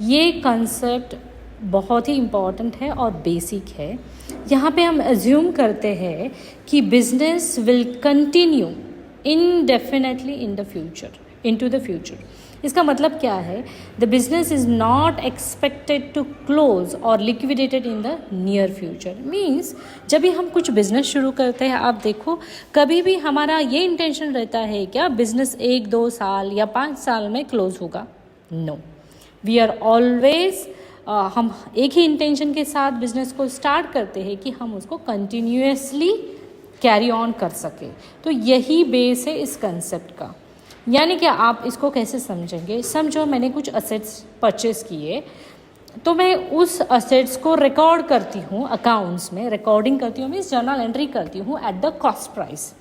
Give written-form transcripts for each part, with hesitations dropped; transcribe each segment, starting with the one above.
ये कंसेप्ट बहुत ही इम्पॉर्टेंट है और बेसिक है। यहाँ पे हम अज्यूम करते हैं कि business will continue indefinitely into the future. इसका मतलब क्या है? The business is not expected to close और liquidated in the near future. Means जब भी हम कुछ बिजनेस शुरू करते हैं, आप देखो कभी भी हमारा ये इंटेंशन रहता है क्या बिजनेस 1-2 साल या 5 साल में क्लोज होगा? नो, वी आर ऑलवेज हम एक ही इंटेंशन के साथ बिजनेस को स्टार्ट करते हैं कि हम उसको कंटिन्यूसली कैरी ऑन कर सके। तो यही बेस है इस कंसेप्ट का। यानी कि आप इसको कैसे समझेंगे? समझो मैंने कुछ असेट्स परचेस किए, तो मैं उस असेट्स को रिकॉर्ड करती हूँ अकाउंट्स में। रिकॉर्डिंग करती हूँ मीन्स जर्नल एंट्री करती हूँ एट द कॉस्ट प्राइस।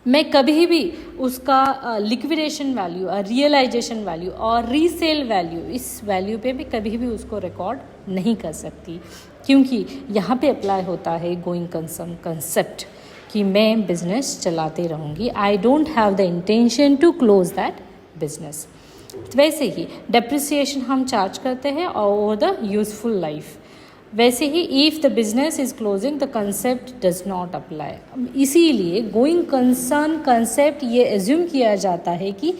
मैं कभी भी उसका लिक्विडेशन वैल्यू और रियलाइजेशन वैल्यू और रीसेल वैल्यू, इस वैल्यू पे भी कभी भी उसको रिकॉर्ड नहीं कर सकती, क्योंकि यहाँ पे अप्लाई होता है गोइंग कंसर्न कंसेप्ट कि मैं बिजनेस चलाते रहूँगी। I don't have the intention to close that business. वैसे ही डेप्रिसिएशन हम चार्ज करते हैं ओवर द यूजफुल लाइफ। वैसे ही if the business is closing the concept does not apply. इसीलिए गोइंग कंसर्न कंसेप्ट ये एज्यूम किया जाता है कि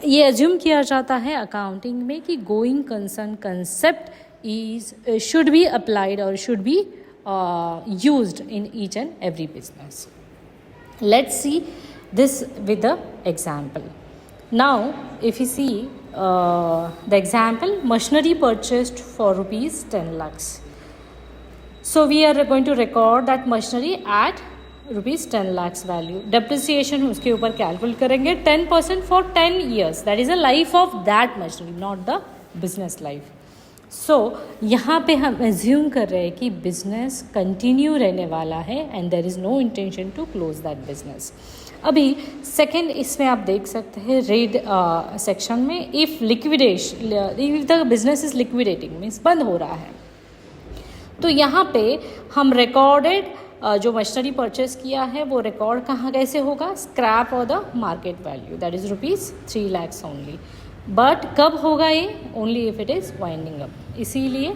ये एज्यूम किया जाता है अकाउंटिंग में कि going concern concept is should be applied और should be used in each and every business. Let's see this with the example. Now, if you see the example, machinery purchased for rupees 10 lakhs. So we are going to record that machinery at rupees 10 lakhs value. Depreciation उसके ऊपर calculate करेंगे 10% for 10 years. That is the life of that machinery, not the business life. सो यहाँ पे हम assume कर रहे हैं कि बिजनेस कंटिन्यू रहने वाला है and there is no intention to close that business. अभी सेकंड इसमें आप देख सकते हैं रेड सेक्शन में, if the business is liquidating means बंद हो रहा है, तो यहाँ पे हम रिकॉर्डेड जो मशीनरी परचेस किया है वो रिकॉर्ड कहाँ कैसे होगा? स्क्रैप और the market value, that is rupees 3 lakhs only. But कब होगा ये? Only if it is winding up. इसीलिए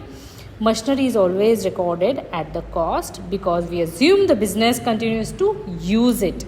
machinery is always recorded at the cost because we assume the business continues to use it.